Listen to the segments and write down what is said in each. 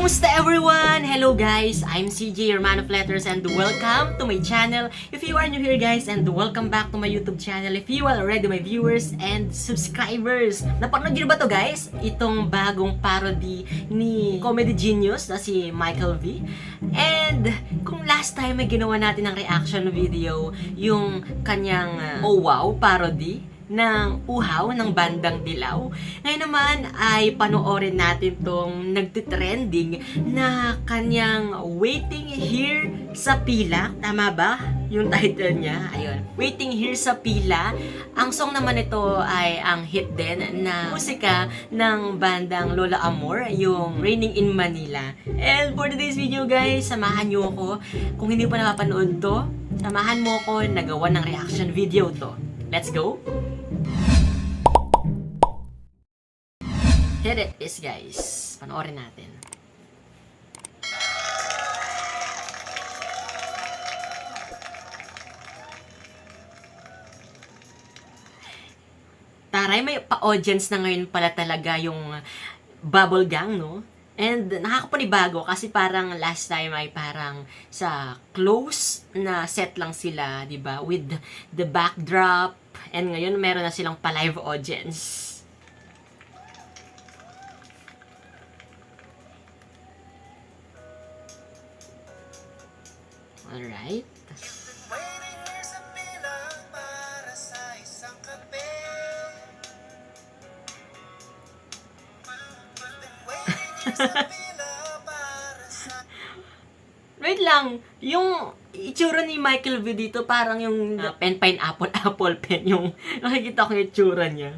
Kumusta everyone? Hello guys, I'm CJ, your man of letters, and welcome to my channel. If you are new here guys, and welcome back to my YouTube channel. If you are already my viewers and subscribers. Napanood nyo ba to guys? Itong bagong parody ni comedy genius na si Michael V. And kung last time ay ginawa natin ng reaction video, yung kanyang oh wow parody ng Uhaw ng Bandang Dilaw. Ngayon naman ay panoorin natin tong nagtitrending na kanyang Waiting Here sa Pila. Tama ba? Yung title niya. Ayun. Waiting Here sa Pila. Ang song naman ito ay ang hit din na musika ng bandang Lola Amor, yung Raining in Manila. And for today's video guys, samahan nyo ako. Kung hindi pa nakapanood to, samahan mo ako na gawa ng reaction video to. Let's go! Here it is guys. Panoorin natin. Taray, may pa-audience na ngayon pala talaga yung Bubble Gang, no? And nakakapanibago kasi parang last time ay parang sa close na set lang sila, di ba? With the backdrop. And ngayon meron na silang pa-live audience. Alright. Wait lang, yung itsura ni Michael V dito parang yung pineapple apple pen yung nakikita ko yung itsura niya.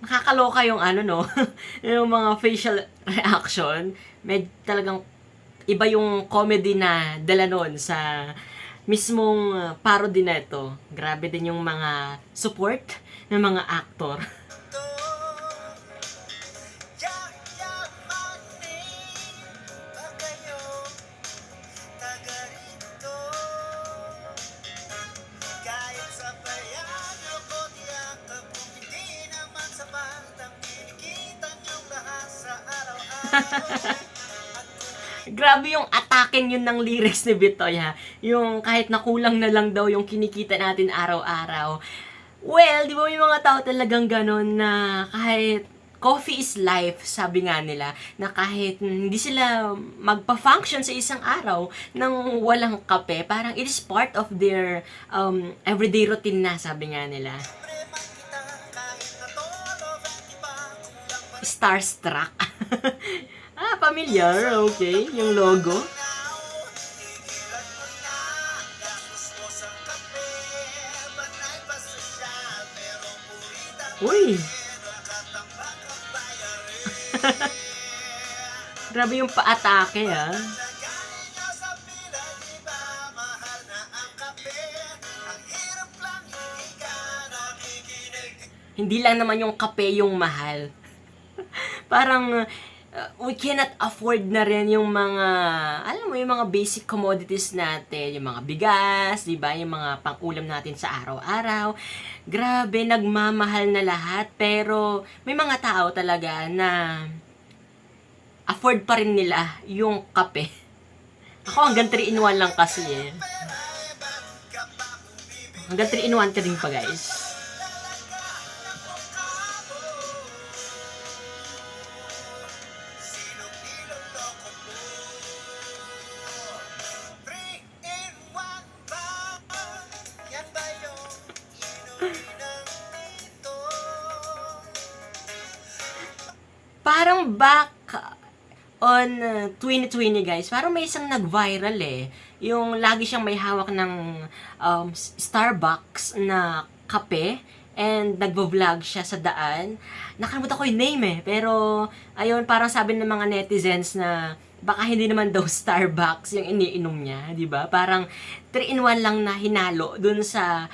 Nakakaloka yung ano no, yung mga facial reaction. Talagang iba yung comedy na dala nun sa mismong parody na ito. Grabe din yung mga support ng mga actor. Grabe yung atakin yun ng lyrics ni Bitoy ha. Yung kahit nakulang na lang daw yung kinikita natin araw-araw. Well, di ba may mga tao talagang ganun na kahit coffee is life, sabi nga nila, na kahit hindi sila magpa-function sa isang araw nang walang kape, parang it is part of their everyday routine na, sabi nga nila. Starstruck. Familiar, okay, yung logo. Uy! Grabe yung paatake, ha? Hindi lang naman yung kape yung mahal. Parang we cannot afford na rin yung mga, alam mo, yung mga basic commodities natin, yung mga bigas, di ba? Yung mga pang-ulam natin sa araw-araw. Grabe, nagmamahal na lahat, pero may mga tao talaga na afford pa rin nila yung kape. Ako hanggang 3-in-1 lang kasi eh. Hanggang 3-in-1 ka din pa guys. Parang back on 2020 guys, parang may isang nag-viral eh. Yung lagi siyang may hawak ng Starbucks na kape and nagvo-vlog siya sa daan. Nakalimutan ko yung name eh, pero ayun, parang sabi ng mga netizens na baka hindi naman daw Starbucks yung iniinom niya, di ba? Parang 3-in-1 lang na hinalo dun sa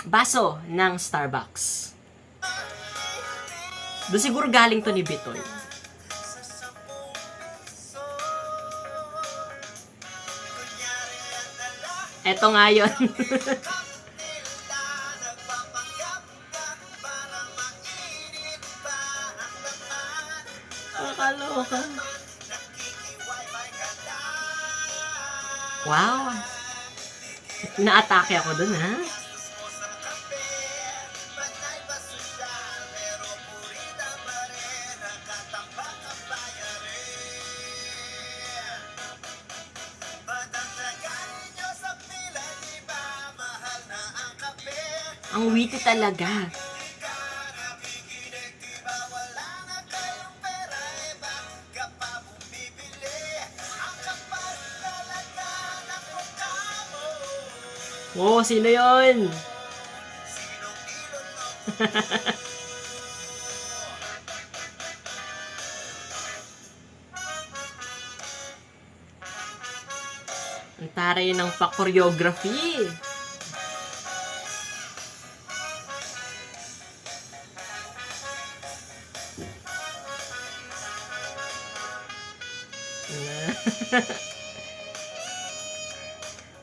baso ng Starbucks. Doon siguro galing to ni Bitoy. Eto nga yun. Nakakaloka. Wow. Naatake ako dun, ha? Ang witty talaga. Oh, sino yun? Ang taray ng pa-choreography.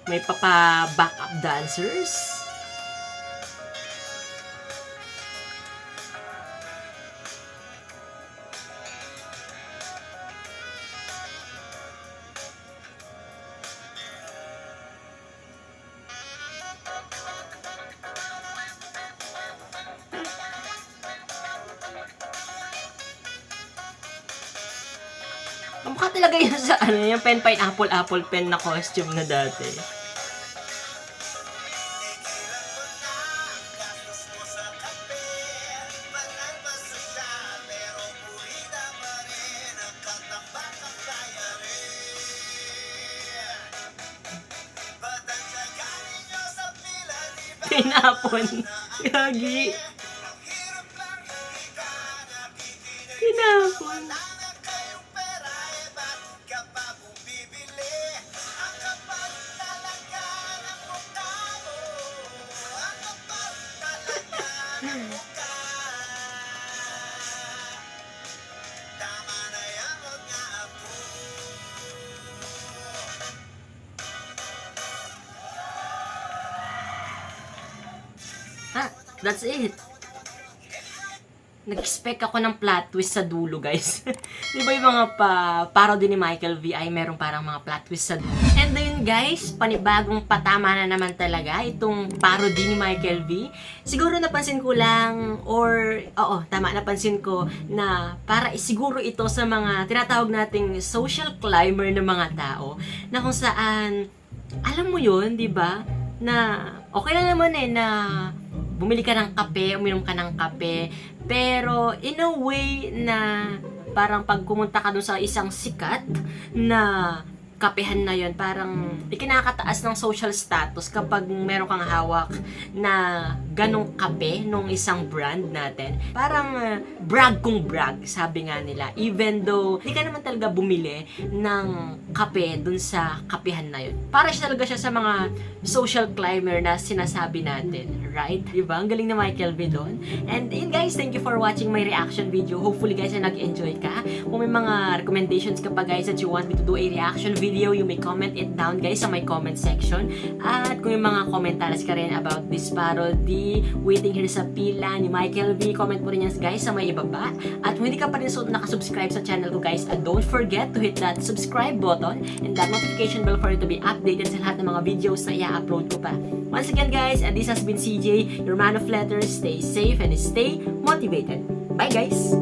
May papa-backup dancers. Mukha talaga yun sa yung pen pineapple pen na costume na dati. Pinapon. Gagi. Pinapon. That's it. Nag-expect ako ng plot twist sa dulo, guys. Di ba yung mga parody ni Michael V ay meron parang mga plot twist sa dulo. And then, guys, panibagong patama na naman talaga itong parody ni Michael V. Siguro napansin ko lang, or, napansin ko na para siguro ito sa mga tinatawag nating social climber ng mga tao, na kung saan, alam mo yun, di ba, na okay lang naman na bumili ka ng kape, uminom ka ng kape, pero in a way na parang pag pumunta ka dun sa isang sikat na kapehan na yon, parang ikinakataas ng social status kapag meron kang hawak na ganong kape nung isang brand natin. Parang brag kung brag, sabi nga nila. Even though di ka naman talaga bumili ng kape dun sa kapehan na yon. Para siya talaga siya sa mga social climber na sinasabi natin, right? Diba? Ang galing na Michael V doon. And yun guys, thank you for watching my reaction video. Hopefully guys, na nag-enjoy ka. Kung may mga recommendations ka pa guys that you want me to do a reaction video, you may comment it down guys sa my comment section. At kung may mga commentaries ka rin about this parody, waiting here sa pila ni Michael V, comment mo rin yan guys sa may ibaba. At kung hindi ka pa rin nakasubscribe sa channel ko guys, don't forget to hit that subscribe button and that notification bell for you to be updated sa lahat ng mga videos na i-upload ko pa. Once again guys, and this has been CJ, your man of letters. Stay safe and stay motivated. Bye guys!